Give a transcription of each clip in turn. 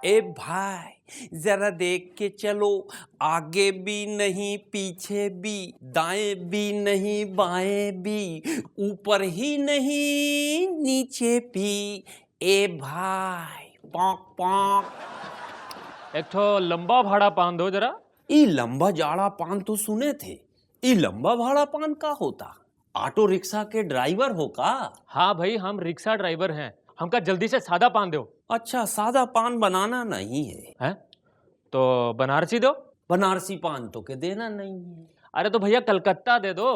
ए भाई जरा देख के चलो, आगे भी नहीं पीछे भी, दाएं भी नहीं बाएं भी, ऊपर ही नहीं नीचे भी। ए भाई पॉक पॉक। एक ठो लंबा भाड़ा पान दो जरा। ई लंबा जाड़ा पान तो सुने थे, ई लंबा भाड़ा पान का होता? ऑटो रिक्शा के ड्राइवर हो का? हाँ भाई, हम रिक्शा ड्राइवर हैं। हमका जल्दी से सादा पान दो। अच्छा, सादा पान बनाना नहीं है? हैं? तो बनारसी दो। बनारसी पान तो के देना नहीं है। अरे तो भैया कलकत्ता दे दो।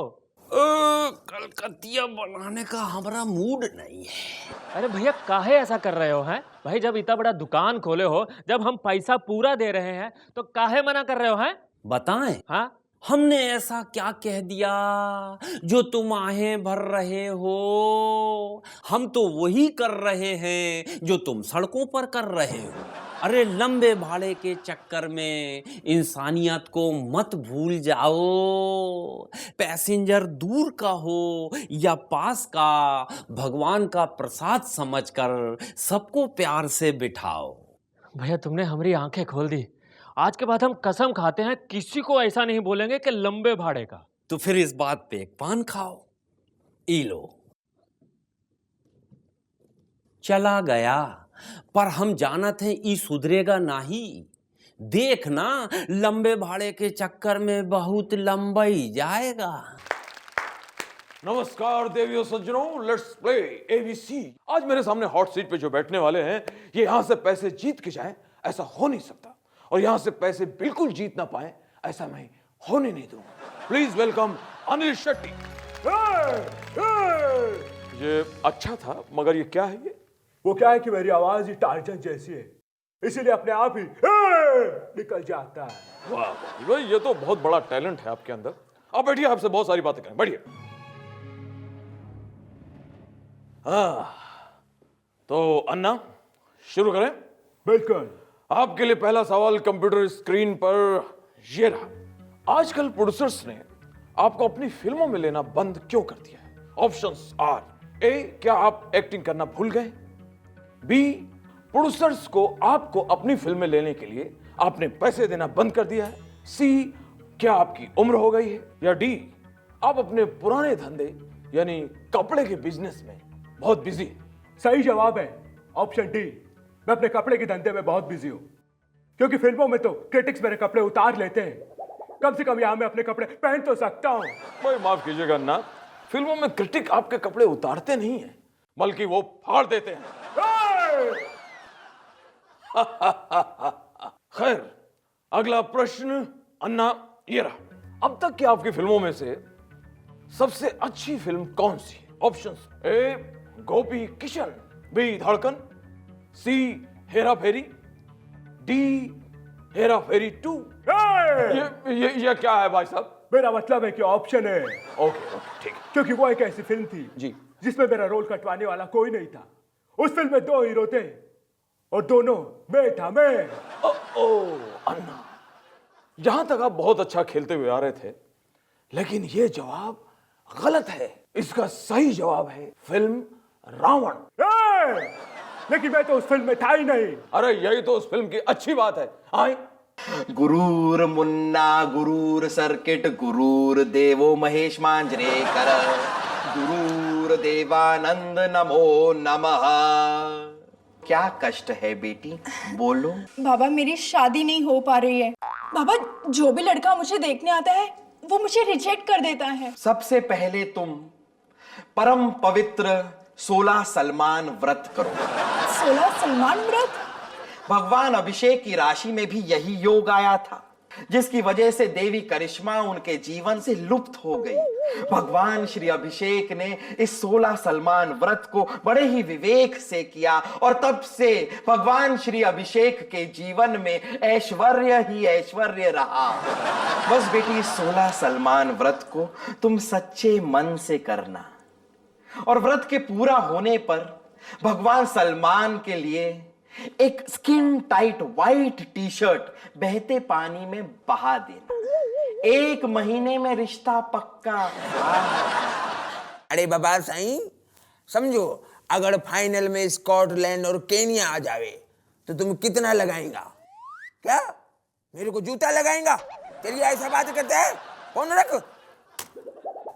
कलकतिया बनाने का हमारा मूड नहीं है। अरे भैया काहे ऐसा कर रहे हो हैं? भाई जब इतना बड़ा दुकान खोले हो, जब हम पैसा पूरा दे रहे हैं, तो काहे मना कर रहे हो हैं? बताएं, हाँ? हमने ऐसा क्या कह दिया जो तुम आहें भर रहे हो? हम तो वही कर रहे हैं जो तुम सड़कों पर कर रहे हो। अरे लंबे भाड़े के चक्कर में इंसानियत को मत भूल जाओ। पैसेंजर दूर का हो या पास का, भगवान का प्रसाद समझकर सबको प्यार से बिठाओ। भैया तुमने हमारी आंखें खोल दी। आज के बाद हम कसम खाते हैं किसी को ऐसा नहीं बोलेंगे कि लंबे भाड़े का। तो फिर इस बात पे एक पान खाओ। ई लो। चला गया, पर हम जाना थे ई सुधरेगा नहीं। देखना लंबे भाड़े के चक्कर में बहुत लंबाई जाएगा। नमस्कार देवियों सज्जनों, लेट्स प्ले एबीसी। आज मेरे सामने हॉट सीट पे जो बैठने वाले हैं, ये यहां से पैसे जीत के जाएं ऐसा हो नहीं सकता, और यहां से पैसे बिल्कुल जीत ना पाए ऐसा मैं होने नहीं दूंगा। Please welcome Anil Shetty. ये अच्छा था, मगर ये क्या है? ये वो क्या है कि मेरी आवाज ही टार्जन जैसी है, इसीलिए अपने आप ही निकल जाता है। वाह भाई, ये तो बहुत बड़ा टैलेंट है आपके अंदर। आप बैठिए, आपसे बहुत सारी बातें करें, बैठिए। तो अन्ना शुरू करें? बिल्कुल। आपके लिए पहला सवाल कंप्यूटर स्क्रीन पर ये रहा। आजकल प्रोड्यूसर्स ने आपको अपनी फिल्मों में लेना बंद क्यों कर दिया है? ऑप्शंस आर: ए, क्या आप एक्टिंग करना भूल गए? बी, प्रोड्यूसर्स को आपको अपनी फिल्में लेने के लिए आपने पैसे देना बंद कर दिया है? सी, क्या आपकी उम्र हो गई है? या डी, आप अपने पुराने धंधे यानी कपड़े के बिजनेस में बहुत बिजी हैं? सही जवाब है ऑप्शन डी। मैं अपने कपड़े के धंधे में बहुत बिजी हूँ, क्योंकि फिल्मों में तो क्रिटिक्स मेरे कपड़े उतार लेते हैं। कम से कम यहाँ मैं अपने कपड़े पहन तो सकता हूँ। भाई माफ कीजिएगा अन्ना, फिल्मों में क्रिटिक आपके कपड़े उतारते नहीं है, बल्कि वो फाड़ देते हैं। खैर, अगला प्रश्न अन्ना ये रहा। अब तक की आपकी फिल्मों में से सबसे अच्छी फिल्म कौन सी है? ऑप्शंस: ए, गोपी किशन, बी, धड़कन, सी, हेरा फेरी, डी, हेरा फेरी 2। ये क्या है भाई साहब? मेरा मतलब है कि ऑप्शन है। ओके, ठीक है। क्योंकि वो एक ऐसी फिल्म थी जी, जिसमें मेरा रोल कटवाने वाला कोई नहीं था। उस फिल्म में 2 हीरो थे और दोनों मैं था। मैं अन्ना, जहां तक आप बहुत अच्छा खेलते हुए आ रहे थे, लेकिन ये जवाब गलत है। इसका सही जवाब है फिल्म रावण। लेकिन मैं तो उस फिल्म में था ही नहीं। अरे यही तो उस फिल्म की अच्छी बात है। आए गुरूर मुन्ना, गुरूर सर्किट, गुरूर देवो महेश मांजरेकर, गुरूर देवानंद नमो नमः। क्या कष्ट है बेटी, बोलो। बाबा मेरी शादी नहीं हो पा रही है। बाबा जो भी लड़का मुझे देखने आता है वो मुझे रिजेक्ट कर देता है। सबसे पहले तुम परम पवित्र 16 सलमान व्रत करो। 16 सलमान व्रत? भगवान अभिषेक की राशि में भी यही योग आया था, जिसकी वजह से देवी करिश्मा उनके जीवन से लुप्त हो गई। भगवान श्री अभिषेक ने इस 16 सलमान व्रत को बड़े ही विवेक से किया, और तब से भगवान श्री अभिषेक के जीवन में ऐश्वर्य ही ऐश्वर्य रहा। बस बेटी, 16 सलमान व्रत को तुम सच्चे मन से करना, और व्रत के पूरा होने पर भगवान सलमान के लिए एक skin tight white T shirt बहते पानी में बहा देना। 1 महीने में रिश्ता पक्का। अरे बाबा साईं, समझो अगर फाइनल में स्कॉटलैंड और केनिया आ जावे तो तुम कितना लगाएगा? क्या मेरे को जूता लगाएगा? चलिए ऐसा बात करते हैं। कौन रख?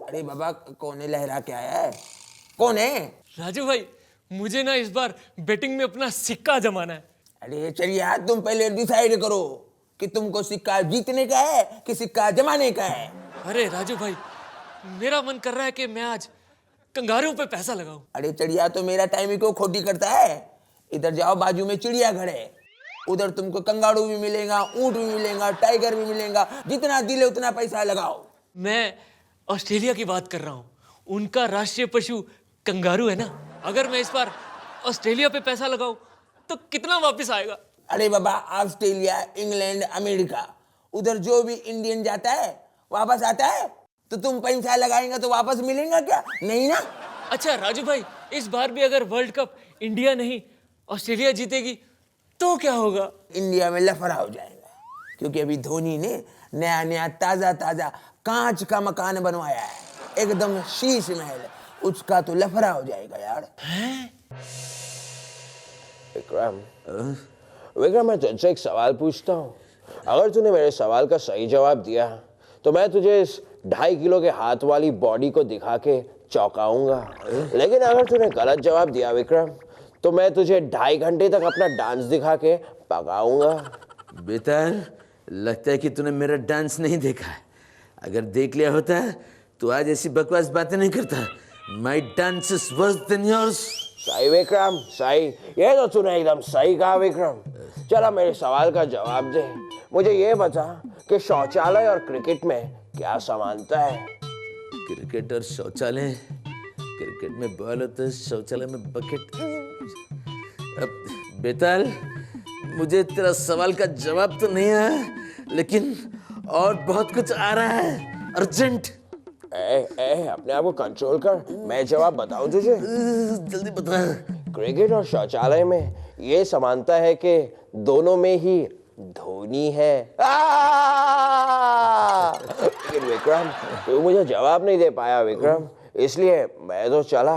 अरे बाबा कौन लहरा के आया है? कौन है? राजू भाई, मुझे ना इस बार बेटिंग में अपना सिक्का जमाना है। अरे चलिए यार, तुम पहले डिसाइड करो कि तुमको सिक्का जीतने का है कि सिक्का जमाने का है। अरे राजू भाई, मेरा मन कर रहा है कि मैं आज कंगारू पे पैसा लगाऊं। अरे चिड़िया तो मेरा टाइम ही क्यों खोटी करता है? इधर जाओ, बाजू में चिड़ियाघर है, उधर तुमको कंगारू भी मिलेगा, ऊंट भी मिलेगा, टाइगर भी मिलेगा। जितना दिल है उतना पैसा लगाओ। मैं ऑस्ट्रेलिया की बात कर रहा हूँ, उनका राष्ट्रीय पशु कंगारू है ना। अगर मैं इस बार ऑस्ट्रेलिया पे पैसा लगाऊं तो कितना वापस आएगा? अरे बाबा, ऑस्ट्रेलिया, इंग्लैंड, अमेरिका, उधर जो भी इंडियन जाता है वापस आता है। तो तुम पैसा लगाएंगे तो वापस मिलेगा क्या? नहीं ना। अच्छा राजू भाई, इस बार भी अगर वर्ल्ड कप इंडिया नहीं ऑस्ट्रेलिया जीतेगी तो क्या होगा? इंडिया में लफड़ा हो जाएगा, क्योंकि अभी धोनी ने नया नया ताजा ताजा कांच का मकान बनवाया है, एकदम शीश महल। उसका तो लफड़ा हो जाएगा यार। विक्रम, विक्रम मैं तुझसे एक सवाल पूछता हूँ। अगर तूने मेरे सवाल का सही जवाब दिया तो मैं तुझे इस 2.5 किलो के हाथ वाली बॉडी को दिखा के चौंकाऊंगा। लेकिन अगर तूने गलत जवाब दिया विक्रम, तो मैं तुझे 2.5 घंटे तक अपना डांस दिखा के पकाऊंगा। बेटा, लगता है कि तूने मेरा डांस नहीं देखा है। अगर देख लिया होता तो आज ऐसी बकवास बातें नहीं करता। My dance is worse than yours. सही विक्रम, सही। ये तो तूने एकदम सही कहा विक्रम। चला मेरे सवाल का जवाब दे। मुझे ये बता कि शौचालय और क्रिकेट में क्या समानता है? क्रिकेट और शौचालय, क्रिकेट में बॉल होता है, शौचालय में बकेट। अब बेताल, मुझे तेरा सवाल का जवाब तो नहीं आया, लेकिन और बहुत कुछ आ रहा है अर्जेंट। अपने आप को कंट्रोल कर, मैं जवाब बताऊं तुझे? जल्दी बता। क्रिकेट और शौचालय में ये समानता है कि दोनों में ही धोनी है। लेकिन विक्रम, तू मुझे जवाब नहीं दे पाया विक्रम, इसलिए मैं तो चला।